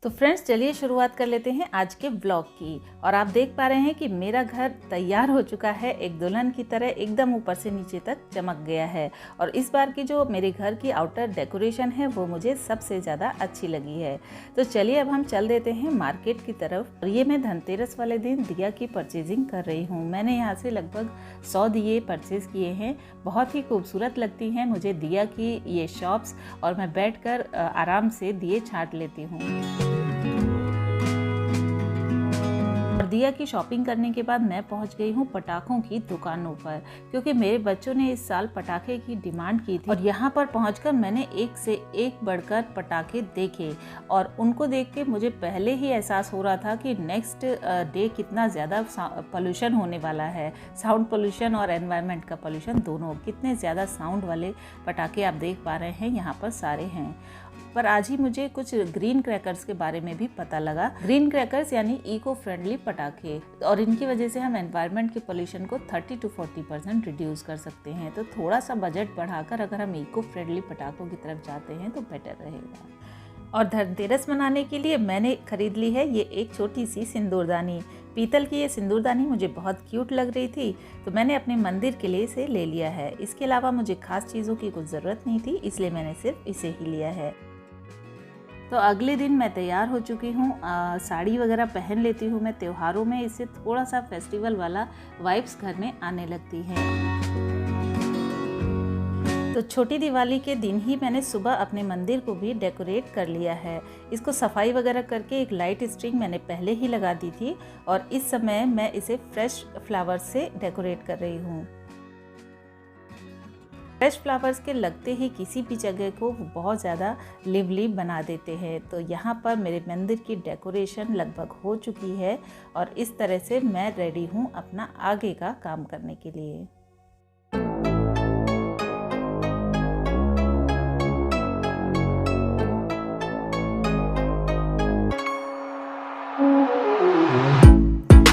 तो फ्रेंड्स, चलिए शुरुआत कर लेते हैं आज के ब्लॉग की। और आप देख पा रहे हैं कि मेरा घर तैयार हो चुका है, एक दुल्हन की तरह एकदम ऊपर से नीचे तक चमक गया है। और इस बार की जो मेरे घर की आउटर डेकोरेशन है वो मुझे सबसे ज़्यादा अच्छी लगी है। तो चलिए अब हम चल देते हैं मार्केट की तरफ। और ये मैं धनतेरस वाले दिन दिया की परचेजिंग कर रही हूँ। मैंने यहाँ से लगभग 100 दिए परचेज किए हैं। बहुत ही खूबसूरत लगती हैं मुझे दिया की ये शॉप्स, और मैं बैठकर आराम से दिए छांट लेती हूँ। दिया की शॉपिंग करने के बाद मैं पहुंच गई हूं पटाखों की दुकानों पर, क्योंकि मेरे बच्चों ने इस साल पटाखे की डिमांड की थी। और यहां पर पहुंचकर मैंने एक से एक बढ़कर पटाखे देखे, और उनको देख के मुझे पहले ही एहसास हो रहा था कि नेक्स्ट डे कितना ज़्यादा पोल्यूशन होने वाला है। साउंड पोल्यूशन और एनवायरनमेंट का पोल्यूशन दोनों, कितने ज़्यादा साउंड वाले पटाखे आप देख पा रहे हैं यहाँ पर सारे हैं। पर आज ही मुझे कुछ ग्रीन क्रैकर्स के बारे में भी पता लगा। ग्रीन क्रैकर्स यानी इको फ्रेंडली पटाखे, और इनकी वजह से हम एनवायरनमेंट के पोल्यूशन को 30 to 40% रिड्यूस कर सकते हैं। तो थोड़ा सा बजट बढ़ाकर अगर हम इको फ्रेंडली पटाखों की तरफ जाते हैं तो बेटर रहेगा। और धनतेरस मनाने के लिए मैंने खरीद ली है ये एक छोटी सी सिंदूरदानी। पीतल की ये सिंदूरदानी मुझे बहुत क्यूट लग रही थी, तो मैंने अपने मंदिर के लिए इसे ले लिया है। इसके अलावा मुझे खास चीज़ों की कुछ ज़रूरत नहीं थी, इसलिए मैंने सिर्फ इसे ही लिया है। तो अगले दिन मैं तैयार हो चुकी हूँ। साड़ी वगैरह पहन लेती हूँ मैं त्योहारों में, इससे थोड़ा सा फेस्टिवल वाला वाइब्स घर में आने लगती है। तो छोटी दिवाली के दिन ही मैंने सुबह अपने मंदिर को भी डेकोरेट कर लिया है। इसको सफाई वगैरह करके एक लाइट स्ट्रिंग मैंने पहले ही लगा दी थी, और इस समय मैं इसे फ्रेश फ्लावर्स से डेकोरेट कर रही हूँ। फ्रेश फ्लावर्स के लगते ही किसी भी जगह को बहुत ज़्यादा लिवली बना देते हैं। तो यहाँ पर मेरे मंदिर की डेकोरेशन लगभग हो चुकी है, और इस तरह से मैं रेडी हूँ अपना आगे का काम करने के लिए।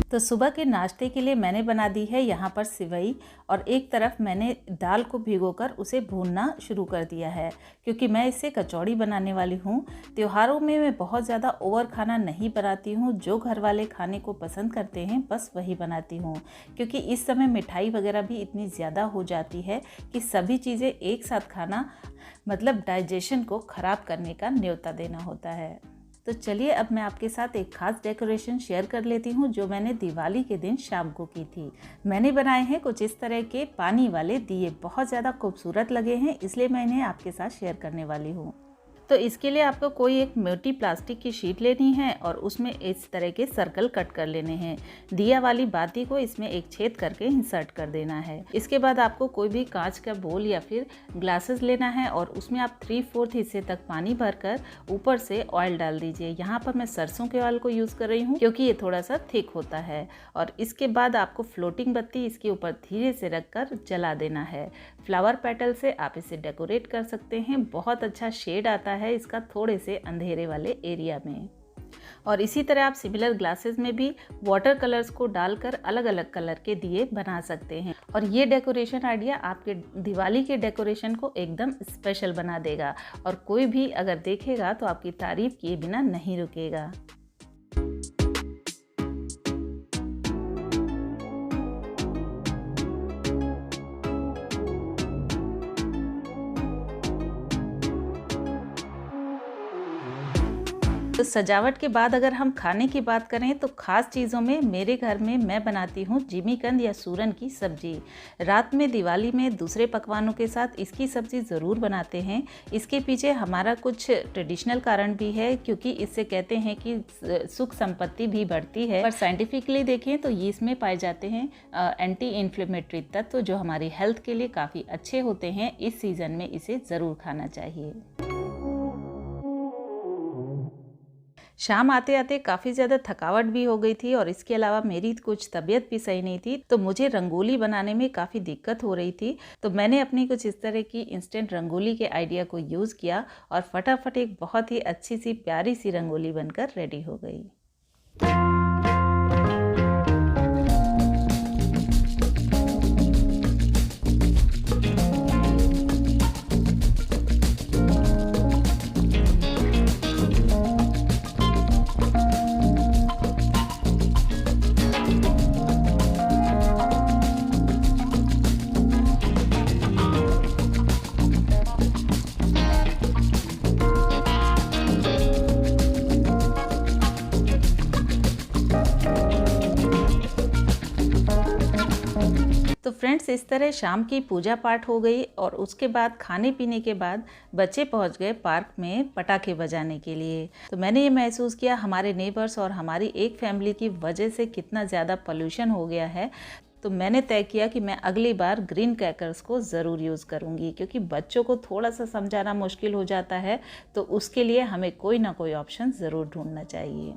तो सुबह के नाश्ते के लिए मैंने बना दी है यहाँ पर सिवई, और एक तरफ मैंने दाल को भिगोकर उसे भूनना शुरू कर दिया है, क्योंकि मैं इससे कचौड़ी बनाने वाली हूँ। त्योहारों में मैं बहुत ज़्यादा ओवर खाना नहीं बनाती हूँ, जो घर वाले खाने को पसंद करते हैं बस वही बनाती हूँ। क्योंकि इस समय मिठाई वगैरह भी इतनी ज़्यादा हो जाती है कि सभी चीज़ें एक साथ खाना मतलब डाइजेशन को ख़राब करने का न्योता देना होता है। तो चलिए अब मैं आपके साथ एक खास डेकोरेशन शेयर कर लेती हूँ, जो मैंने दिवाली के दिन शाम को की थी। मैंने बनाए हैं कुछ इस तरह के पानी वाले दिए, बहुत ज़्यादा खूबसूरत लगे हैं, इसलिए मैं इन्हें आपके साथ शेयर करने वाली हूँ। तो इसके लिए आपको कोई एक मोटी प्लास्टिक की शीट लेनी है, और उसमें इस तरह के सर्कल कट कर लेने हैं। दिया वाली बाती को इसमें एक छेद करके इंसर्ट कर देना है। इसके बाद आपको कोई भी कांच का बोल या फिर ग्लासेस लेना है, और उसमें आप 3/4 हिस्से तक पानी भरकर ऊपर से ऑयल डाल दीजिए। यहाँ पर मैं सरसों के ऑयल को यूज़ कर रही हूँ, क्योंकि ये थोड़ा सा थिक होता है। और इसके बाद आपको फ्लोटिंग बत्ती इसके ऊपर धीरे से रखकर जला देना है। फ्लावर पेटल से आप इसे डेकोरेट कर सकते हैं, बहुत अच्छा शेड आता है इसका थोड़े से अंधेरे वाले एरिया में। और इसी तरह आप सिमिलर ग्लासेस में भी वाटर कलर्स को डालकर अलग अलग कलर के दिए बना सकते हैं। और ये डेकोरेशन आइडिया आपके दिवाली के डेकोरेशन को एकदम स्पेशल बना देगा, और कोई भी अगर देखेगा तो आपकी तारीफ किए बिना नहीं रुकेगा। तो सजावट के बाद अगर हम खाने की बात करें तो खास चीज़ों में मेरे घर में मैं बनाती हूँ जिमीकंद या सूरन की सब्जी। रात में दिवाली में दूसरे पकवानों के साथ इसकी सब्ज़ी ज़रूर बनाते हैं। इसके पीछे हमारा कुछ ट्रेडिशनल कारण भी है, क्योंकि इससे कहते हैं कि सुख संपत्ति भी बढ़ती है। पर साइंटिफिकली देखें तो ये इसमें पाए जाते हैं एंटी इन्फ्लेमेटरी तत्व, जो हमारी हेल्थ के लिए काफ़ी अच्छे होते हैं। इस सीज़न में इसे ज़रूर खाना चाहिए। शाम आते आते काफ़ी ज़्यादा थकावट भी हो गई थी, और इसके अलावा मेरी कुछ तबीयत भी सही नहीं थी, तो मुझे रंगोली बनाने में काफ़ी दिक्कत हो रही थी। तो मैंने अपनी कुछ इस तरह की इंस्टेंट रंगोली के आइडिया को यूज़ किया, और फटाफट एक बहुत ही अच्छी सी प्यारी सी रंगोली बनकर रेडी हो गई। तो फ्रेंड्स, इस तरह शाम की पूजा पाठ हो गई और उसके बाद खाने पीने के बाद बच्चे पहुंच गए पार्क में पटाखे बजाने के लिए। तो मैंने ये महसूस किया हमारे नेबर्स और हमारी एक फैमिली की वजह से कितना ज़्यादा पोल्यूशन हो गया है। तो मैंने तय किया कि मैं अगली बार ग्रीन क्रैकर्स को ज़रूर यूज़ करूँगी, क्योंकि बच्चों को थोड़ा सा समझाना मुश्किल हो जाता है, तो उसके लिए हमें कोई ना कोई ऑप्शन ज़रूर ढूंढना चाहिए।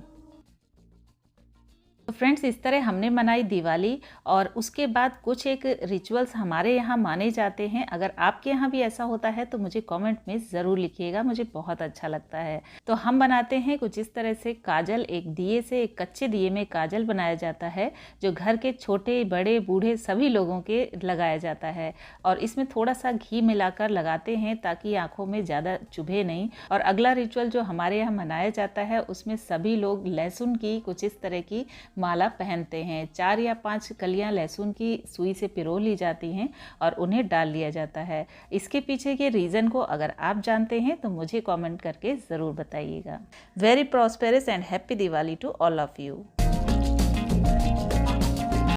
तो फ्रेंड्स, इस तरह हमने मनाई दिवाली और उसके बाद कुछ एक रिचुअल्स हमारे यहाँ माने जाते हैं। अगर आपके यहाँ भी ऐसा होता है तो मुझे कमेंट में ज़रूर लिखिएगा, मुझे बहुत अच्छा लगता है। तो हम बनाते हैं कुछ इस तरह से काजल, एक दिए से, एक कच्चे दिए में काजल बनाया जाता है जो घर के छोटे बड़े बूढ़े सभी लोगों के लगाया जाता है और इसमें थोड़ा सा घी मिलाकर लगाते हैं ताकि आँखों में ज़्यादा चुभे नहीं। और अगला रिचुअल जो हमारे यहाँ मनाया जाता है उसमें सभी लोग लहसुन की कुछ इस तरह की माला पहनते हैं। 4 या 5 कलियां लहसुन की सुई से पिरो ली जाती हैं और उन्हें डाल लिया जाता है। इसके पीछे के रीज़न को अगर आप जानते हैं तो मुझे कमेंट करके ज़रूर बताइएगा। Very prosperous and happy Diwali to all of you.